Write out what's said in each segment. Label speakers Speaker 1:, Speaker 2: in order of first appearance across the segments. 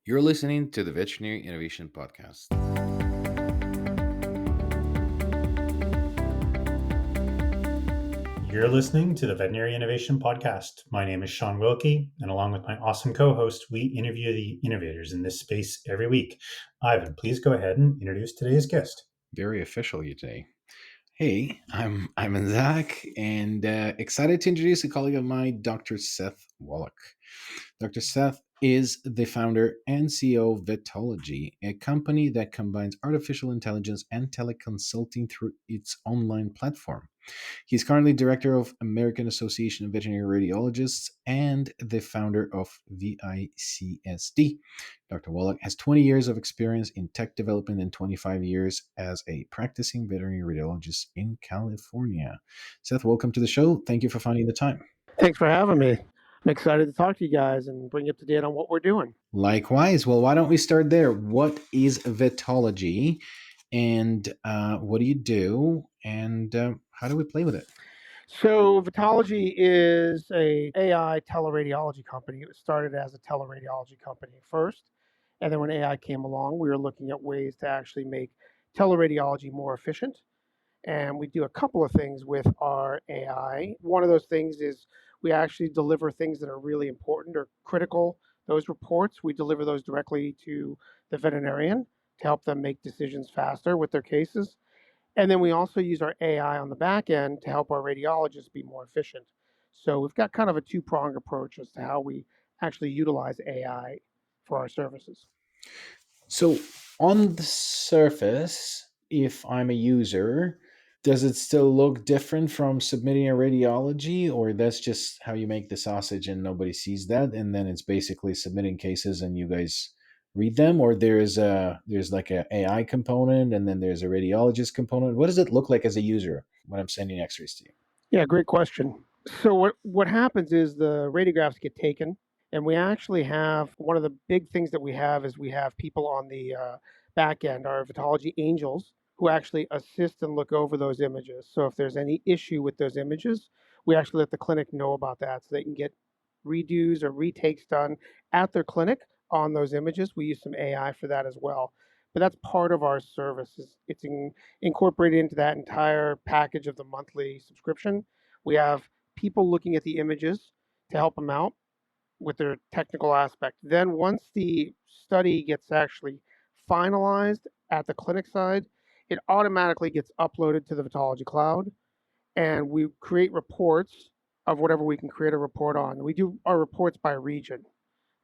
Speaker 1: You're listening to the Veterinary Innovation Podcast.
Speaker 2: You're listening to the Veterinary Innovation Podcast. My name is Sean Wilkie, and along with my awesome co host, we interview the innovators in this space every week. Ivan, please go ahead and introduce today's guest.
Speaker 1: Very official you today. Hey, I'm Zach, and excited to introduce a colleague of mine, Dr. Seth Wallack. Dr. Seth is the founder and CEO of Vetology, a company that combines artificial intelligence and teleconsulting through its online platform. He's currently director of American Association of Veterinary Radiologists and the founder of VICSD. Dr. Wallack has 20 years of experience in tech development and 25 years as a practicing veterinary radiologist in California. Seth, welcome to the show. Thank you for finding the time.
Speaker 3: Thanks for having me. I'm excited to talk to you guys and bring you up to date on what we're doing.
Speaker 1: Likewise. Well, why don't we start there? What is Vetology, and what do you do, and how do we play with it?
Speaker 3: So Vetology is a AI teleradiology company. It was started as a teleradiology company first, and then when AI came along, we were looking at ways to actually make teleradiology more efficient. And we do a couple of things with our AI. One of those things is we actually deliver things that are really important or critical. Those reports, we deliver those directly to the veterinarian to help them make decisions faster with their cases. And then we also use our AI on the back end to help our radiologists be more efficient. So we've got kind of a two-pronged approach as to how we actually utilize AI for our services.
Speaker 1: So, on the surface, if I'm a user, does it still look different from submitting a radiology, or that's just how you make the sausage and nobody sees that, and then it's basically submitting cases and you guys read them, or there's like a AI component and then there's a radiologist component? What does it look like as a user when I'm sending X-rays to you?
Speaker 3: Yeah, great question. So what happens is the radiographs get taken, and we actually have one of the big things that we have is we have people on the back end, our Vetology angels, who actually assist and look over those images. So if there's any issue with those images, we actually let the clinic know about that so they can get redos or retakes done at their clinic on those images. We use some AI for that as well. But that's part of our service. It's incorporated into that entire package of the monthly subscription. We have people looking at the images to help them out with their technical aspect. Then once the study gets actually finalized at the clinic side, it automatically gets uploaded to the Vetology cloud, and we create reports of whatever we can create a report on. We do our reports by region.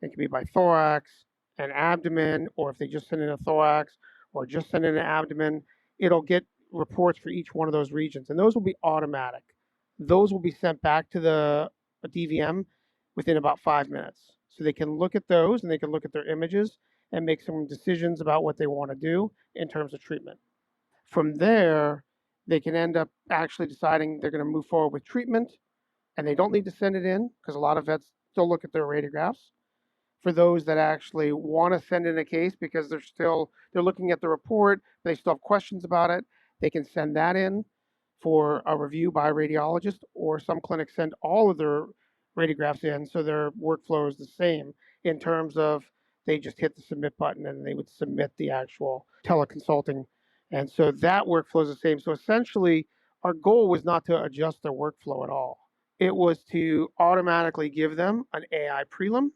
Speaker 3: It can be by thorax and abdomen, or if they just send in a thorax or just send in an abdomen, it'll get reports for each one of those regions, and those will be automatic. Those will be sent back to the DVM within about 5 minutes. So they can look at those and they can look at their images and make some decisions about what they want to do in terms of treatment. From there, they can end up actually deciding they're going to move forward with treatment, and they don't need to send it in because a lot of vets still look at their radiographs. For those that actually want to send in a case because they're looking at the report, they still have questions about it, they can send that in for a review by a radiologist, or some clinics send all of their radiographs in, so their workflow is the same in terms of they just hit the submit button and they would submit the actual teleconsulting. And so that workflow is the same. So essentially, our goal was not to adjust their workflow at all. It was to automatically give them an AI prelim.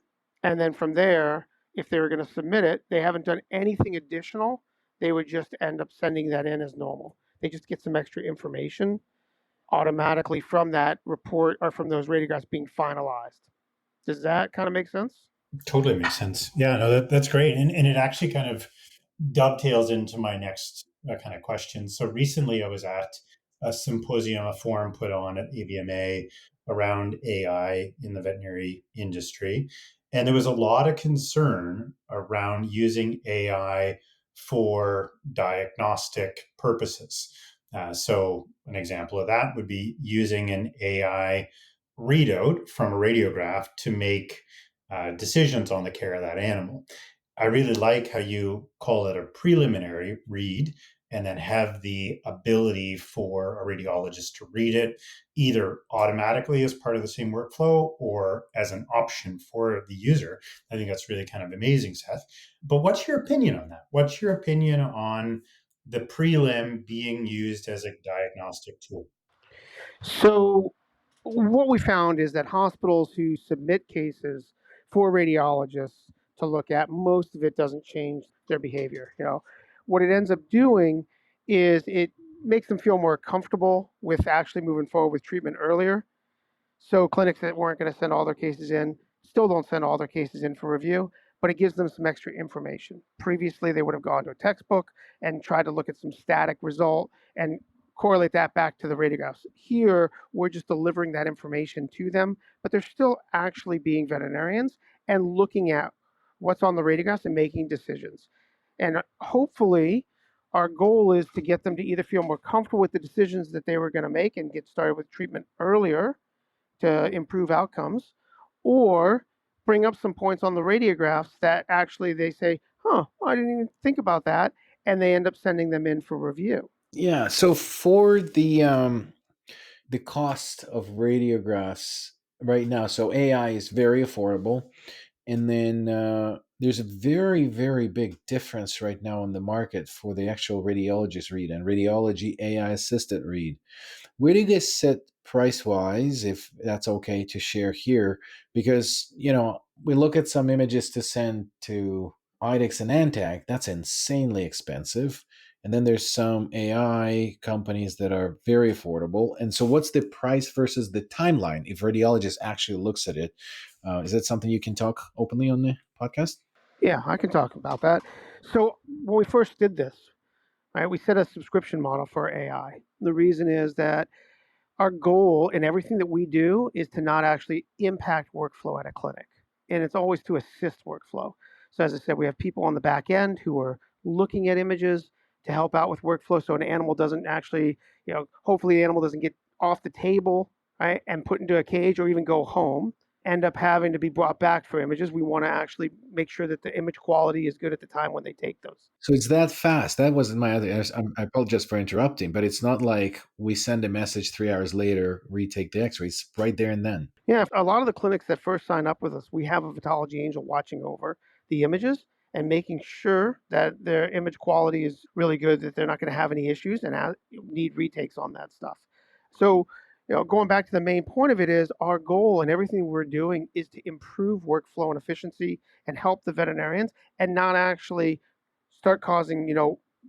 Speaker 3: And then from there, if they were going to submit it, they haven't done anything additional. They would just end up sending that in as normal. They just get some extra information automatically from that report or from those radiographs being finalized. Does that kind of make sense?
Speaker 2: Totally makes sense. Yeah, no, that's great. And it actually kind of dovetails into my next kind of question. So recently I was at a symposium, a forum put on at AVMA around AI in the veterinary industry. And there was a lot of concern around using AI for diagnostic purposes. So an example of that would be using an AI readout from a radiograph to make decisions on the care of that animal. I really like how you call it a preliminary read and then have the ability for a radiologist to read it either automatically as part of the same workflow or as an option for the user. I think that's really kind of amazing, Seth. But what's your opinion on that? What's your opinion on the prelim being used as a diagnostic tool?
Speaker 3: So, what we found is that hospitals who submit cases for radiologists to look at, most of it doesn't change their behavior. What it ends up doing is it makes them feel more comfortable with actually moving forward with treatment earlier. So clinics that weren't going to send all their cases in still don't send all their cases in for review, but it gives them some extra information. Previously, they would have gone to a textbook and tried to look at some static result and correlate that back to the radiographs. Here, we're just delivering that information to them, but they're still actually being veterinarians and looking at what's on the radiographs and making decisions. And hopefully, our goal is to get them to either feel more comfortable with the decisions that they were going to make and get started with treatment earlier to improve outcomes, or bring up some points on the radiographs that actually they say, huh, I didn't even think about that. And they end up sending them in for review.
Speaker 1: Yeah. So for the cost of radiographs right now, so AI is very affordable, and then there's a very very big difference right now on the market for the actual radiologist read and radiology AI assisted read. Where do you guys sit price wise, if that's okay to share here? Because, we look at some images to send to IDEX and Antec, that's insanely expensive. And then there's some AI companies that are very affordable. And so, what's the price versus the timeline if radiologist actually looks at it? Is that something you can talk openly on the podcast?
Speaker 3: Yeah, I can talk about that. So when we first did this, right, we set a subscription model for AI. The reason is that our goal in everything that we do is to not actually impact workflow at a clinic. And it's always to assist workflow. So as I said, we have people on the back end who are looking at images to help out with workflow so an animal doesn't actually, hopefully the animal doesn't get off the table, right, and put into a cage or even go home, end up having to be brought back for images. We want to actually make sure that the image quality is good at the time when they take those.
Speaker 1: So it's that fast. That wasn't my other. I apologize for interrupting, but it's not like we send a message 3 hours later, retake the X-rays right there and then.
Speaker 3: Yeah, a lot of the clinics that first sign up with us, we have a Vetology angel watching over the images and making sure that their image quality is really good, that they're not going to have any issues and need retakes on that stuff. So, going back to the main point of it is our goal and everything we're doing is to improve workflow and efficiency and help the veterinarians and not actually start causing,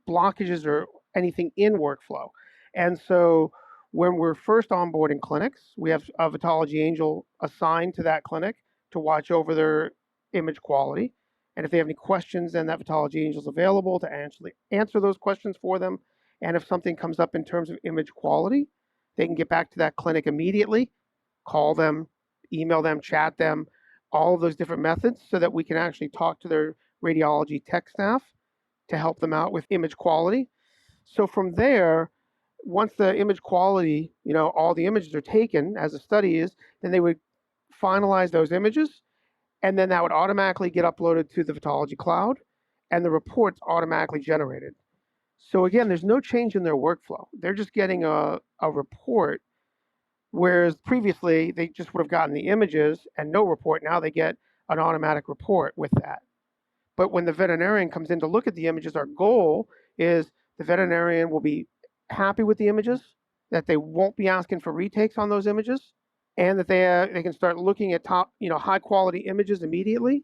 Speaker 3: blockages or anything in workflow. And so when we're first onboarding clinics, we have a Vetology angel assigned to that clinic to watch over their image quality. And if they have any questions, then that Vetology angel is available to actually answer those questions for them. And if something comes up in terms of image quality, they can get back to that clinic immediately, call them, email them, chat them, all of those different methods so that we can actually talk to their radiology tech staff to help them out with image quality. So from there, once the image quality, all the images are taken as a study is, then they would finalize those images, and then that would automatically get uploaded to the Vetology cloud, and the reports automatically generated. So again, there's no change in their workflow. They're just getting a report, whereas previously they just would have gotten the images and no report. Now they get an automatic report with that. But when the veterinarian comes in to look at the images, our goal is the veterinarian will be happy with the images, that they won't be asking for retakes on those images, and that they can start looking at top, high quality images immediately,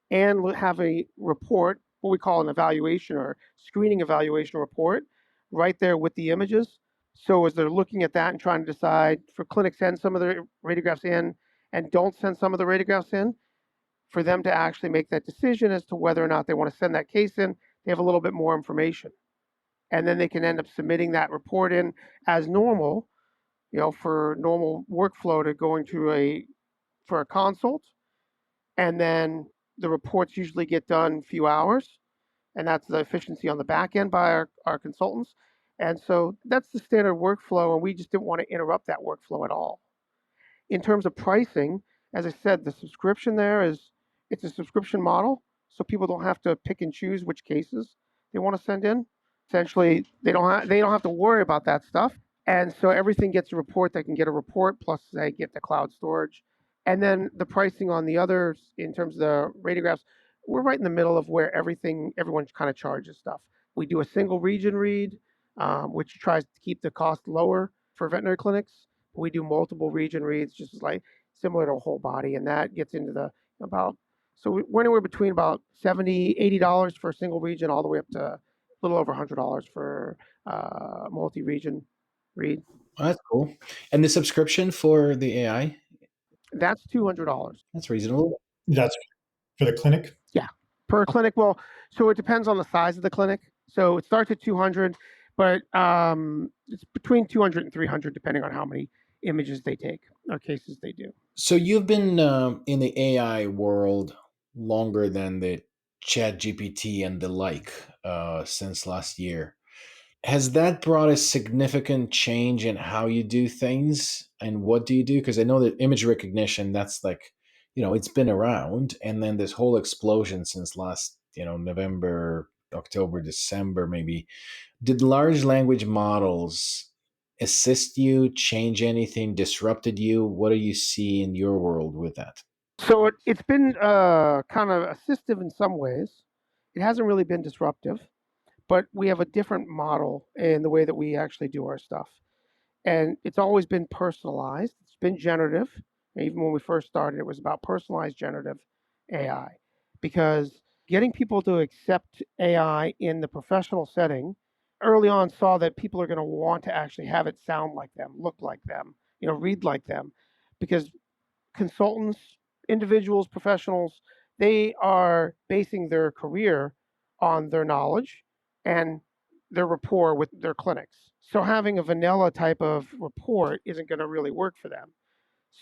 Speaker 3: and have a report, what we call an evaluation or screening evaluation report, right there with the images. So as they're looking at that and trying to decide for clinics send some of the radiographs in and don't send some of the radiographs in, for them to actually make that decision as to whether or not they want to send that case in, they have a little bit more information. And then they can end up submitting that report in as normal, for normal workflow to going to for a consult. And then the reports usually get done in a few hours. And that's the efficiency on the back end by our consultants. And so that's the standard workflow. And we just didn't want to interrupt that workflow at all. In terms of pricing, as I said, the subscription there it's a subscription model, so people don't have to pick and choose which cases they want to send in. Essentially, they don't have to worry about that stuff, and so everything gets a report. They can get a report plus they get the cloud storage, and then the pricing on the others in terms of the radiographs, we're right in the middle of where everyone kind of charges stuff. We do a single region read, which tries to keep the cost lower for veterinary clinics. We do multiple region reads, just like similar to a whole body, and that gets into the about. So we're anywhere between about $70, $80 for a single region, all the way up to a little over $100 for multi-region read.
Speaker 1: Oh, that's cool. And the subscription for the AI,
Speaker 3: That's $200.
Speaker 1: that's reasonable.
Speaker 2: That's for the clinic.
Speaker 3: Yeah, per clinic. Well, so it depends on the size of the clinic. So it starts at 200, but it's between 200 and 300 depending on how many images they take or cases they do.
Speaker 1: So you've been in the AI world longer than the Chat GPT and the like since last year. Has that brought a significant change in how you do things and what do you do? Because I know that image recognition, that's like, it's been around, and then this whole explosion since last, November, October, December, maybe. Did large language models assist you, change anything, disrupted you? What do you see in your world with that?
Speaker 3: So it's been kind of assistive in some ways. It hasn't really been disruptive, but we have a different model in the way that we actually do our stuff. And it's always been personalized. It's been generative. Even when we first started, it was about personalized generative AI, because getting people to accept AI in the professional setting early on saw that people are going to want to actually have it sound like them, look like them, read like them, because consultants, individuals, professionals, they are basing their career on their knowledge and their rapport with their clinics. So having a vanilla type of report isn't going to really work for them.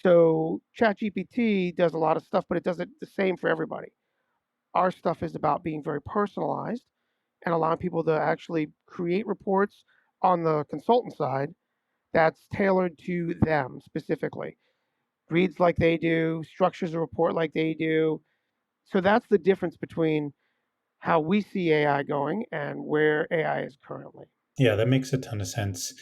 Speaker 3: So ChatGPT does a lot of stuff, but it does it the same for everybody. Our stuff is about being very personalized and allowing people to actually create reports on the consultant side that's tailored to them specifically. Reads like they do, structures a report like they do. So that's the difference between how we see AI going and where AI is currently.
Speaker 2: Yeah, that makes a ton of sense.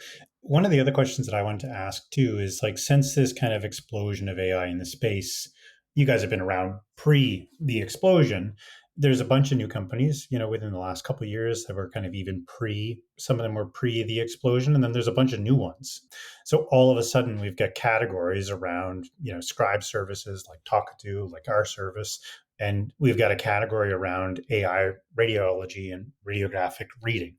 Speaker 2: One of the other questions that I wanted to ask too is like, since this kind of explosion of AI in the space, you guys have been around pre the explosion. There's a bunch of new companies, within the last couple of years that were kind of even pre, some of them were pre the explosion, and then there's a bunch of new ones. So all of a sudden we've got categories around, scribe services like Talkatoo, like our service, and we've got a category around AI radiology and radiographic reading.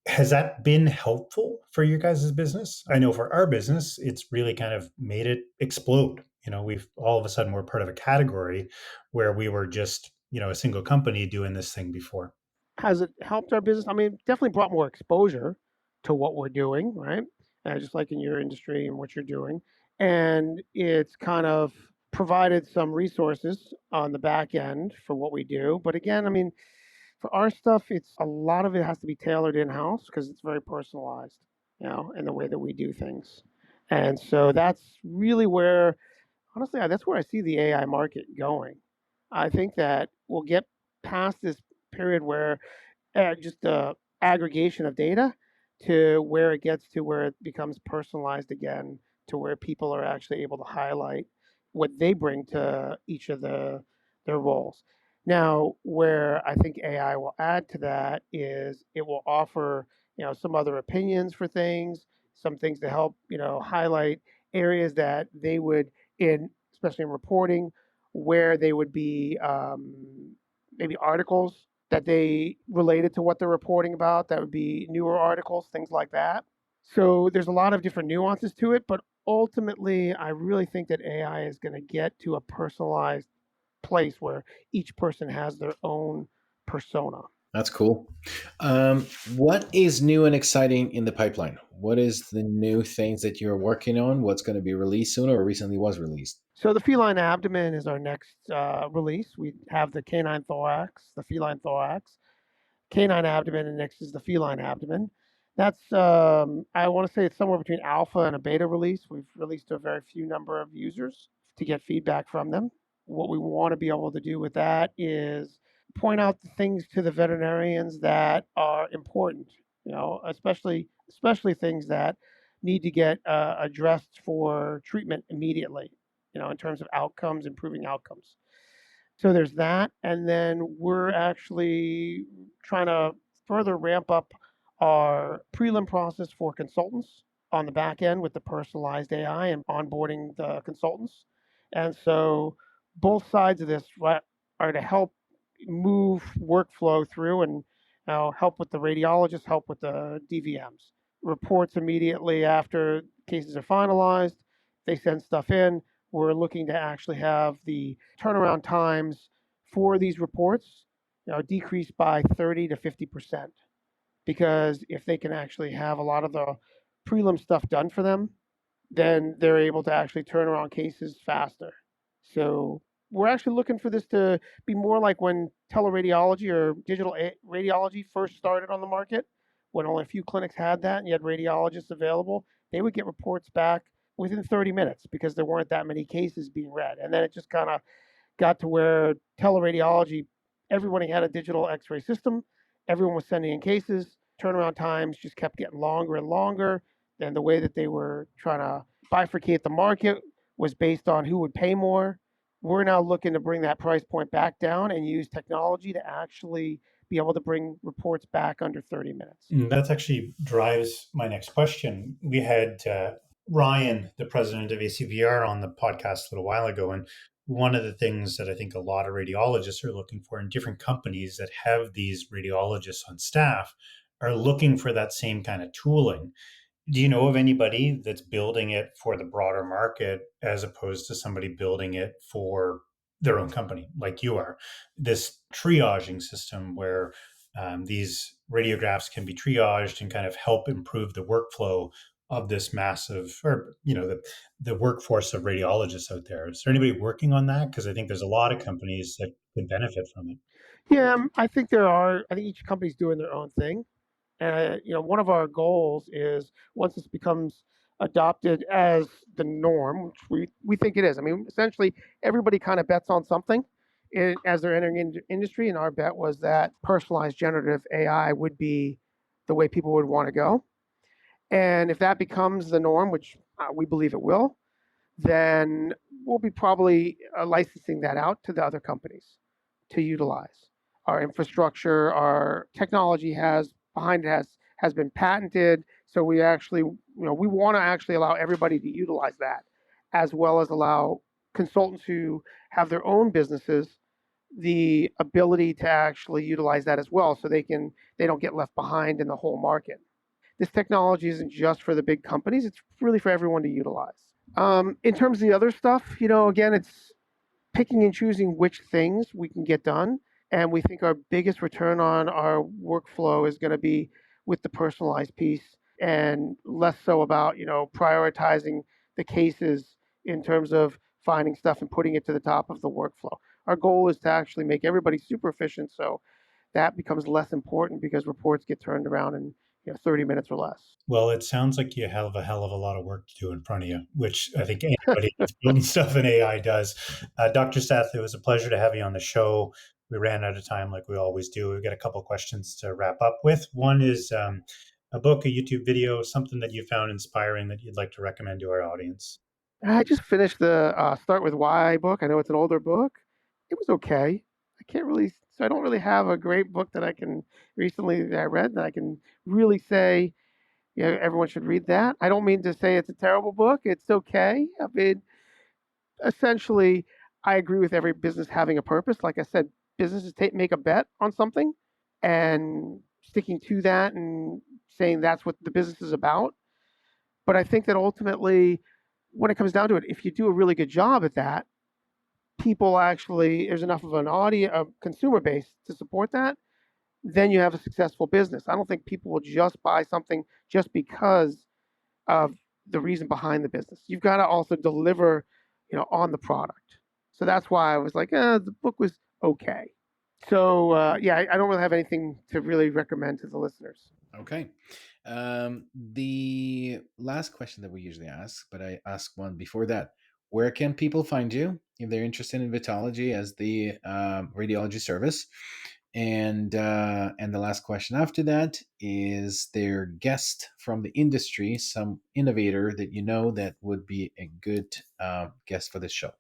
Speaker 2: Has that been helpful for your guys' business? I know for our business, it's really kind of made it explode. We've all of a sudden we're part of a category where we were just, a single company doing this thing before.
Speaker 3: Has it helped our business? I mean, definitely brought more exposure to what we're doing, right? Just like in your industry and what you're doing. And it's kind of provided some resources on the back end for what we do. But again, I mean, for our stuff, it's a lot of it has to be tailored in house because it's very personalized, in the way that we do things. And so that's really where, honestly, that's where I see the AI market going. I think that we'll get past this period where just the aggregation of data to where it gets to where it becomes personalized again, to where people are actually able to highlight what they bring to each of their roles. Now, where I think AI will add to that is it will offer, some other opinions for things, some things to help, highlight areas that they would in, especially in reporting, where they would be maybe articles that they related to what they're reporting about. That would be newer articles, things like that. So there's a lot of different nuances to it, but ultimately, I really think that AI is going to get to a personalized place where each person has their own persona.
Speaker 1: That's cool. What is new and exciting in the pipeline? What is the new things that you're working on? What's going to be released soon or recently was released?
Speaker 3: So the feline abdomen is our next release. We have the canine thorax, the feline thorax, canine abdomen, and next is the feline abdomen. That's I want to say it's somewhere between alpha and a beta release. We've released to a very few number of users to get feedback from them. What we want to be able to do with that is point out the things to the veterinarians that are important especially things that need to get addressed for treatment immediately, in terms of outcomes, improving outcomes. So there's that, and then we're actually trying to further ramp up our prelim process for consultants on the back end with the personalized AI and onboarding the consultants. And so both sides of this, right, are to help move workflow through and help with the radiologists, help with the DVMs. Reports immediately after cases are finalized, they send stuff in. We're looking to actually have the turnaround times for these reports decrease by 30 to 50%. Because if they can actually have a lot of the prelim stuff done for them, then they're able to actually turn around cases faster. So we're actually looking for this to be more like when teleradiology or digital radiology first started on the market, when only a few clinics had that and you had radiologists available. They would get reports back within 30 minutes because there weren't that many cases being read. And then it just kind of got to where teleradiology, everybody had a digital x-ray system, everyone was sending in cases, turnaround times just kept getting longer and longer. And the way that they were trying to bifurcate the market was based on who would pay more. We're now looking to bring that price point back down and use technology to actually be able to bring reports back under 30 minutes.
Speaker 2: That actually drives my next question. We had Ryan, the president of ACVR, on the podcast a little while ago. And one of the things that I think a lot of radiologists are looking for in different companies that have these radiologists on staff are looking for that same kind of tooling. Do you know of anybody that's building it for the broader market as opposed to somebody building it for their own company, like you are? This triaging system where these radiographs can be triaged and kind of help improve the workflow of this massive, or the workforce of radiologists out there. Is there anybody working on that? Because I think there's a lot of companies that could benefit from it.
Speaker 3: Yeah, I think there are. I think each company's doing their own thing. And one of our goals is once this becomes adopted as the norm, which we think it is. I mean, essentially, everybody kind of bets on something as they're entering into industry, and our bet was that personalized generative AI would be the way people would want to go. And if that becomes the norm, which we believe it will, then we'll be probably licensing that out to the other companies to utilize. Our infrastructure, our technology has behind it has been patented. So we actually, we want to actually allow everybody to utilize that, as well as allow consultants who have their own businesses the ability to actually utilize that as well, so they don't get left behind in the whole market. This technology isn't just for the big companies; it's really for everyone to utilize. In terms of the other stuff, again, it's picking and choosing which things we can get done. And we think our biggest return on our workflow is going to be with the personalized piece and less so about, prioritizing the cases in terms of finding stuff and putting it to the top of the workflow. Our goal is to actually make everybody super efficient. So that becomes less important because reports get turned around in 30 minutes or less.
Speaker 2: Well, it sounds like you have a hell of a lot of work to do in front of you, which I think anybody that's building stuff in AI does. Dr. Seth, it was a pleasure to have you on the show. We ran out of time like we always do. We've got a couple of questions to wrap up with. One is a book, a YouTube video, something that you found inspiring that you'd like to recommend to our audience.
Speaker 3: I just finished the Start With Why book. I know it's an older book. It was okay. I don't really have a great book that that I read that I can really say, everyone should read that. I don't mean to say it's a terrible book. It's okay. I mean, essentially, I agree with every business having a purpose. Like I said, businesses make a bet on something and sticking to that and saying that's what the business is about. But I think that ultimately, when it comes down to it, if you do a really good job at that, people actually, there's enough of an audience, a consumer base to support that, then you have a successful business. I don't think people will just buy something just because of the reason behind the business. You've got to also deliver, on the product. So that's why I was like, the book was okay. So yeah, I don't really have anything to really recommend to the listeners.
Speaker 1: Okay. The last question that we usually ask, but I ask one before that. Where can people find you if they're interested in Vetology as the radiology service? And the last question after that is their guest from the industry, some innovator that you know that would be a good guest for this show.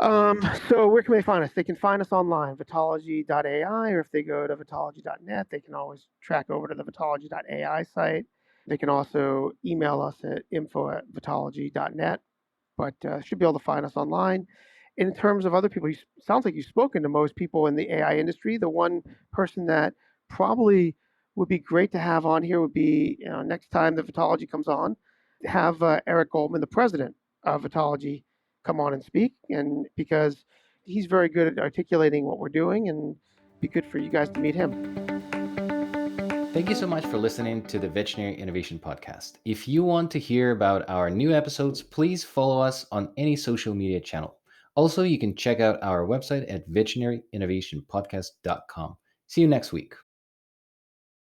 Speaker 3: So where can they find us? They can find us online, vetology.ai, or if they go to vetology.net, they can always track over to the vetology.ai site. They can also email us at info@vetology.net, but should be able to find us online. In terms of other people, sounds like you've spoken to most people in the AI industry. The one person that probably would be great to have on here would be, next time the Vetology comes on, have Eric Goldman, the president of Vetology, come on and speak, and because he's very good at articulating what we're doing, and be good for you guys to meet him.
Speaker 1: Thank you so much for listening to the Veterinary Innovation Podcast. If you want to hear about our new episodes, please follow us on any social media channel. Also, you can check out our website at veterinaryin.novationpodcast.com. See you next week.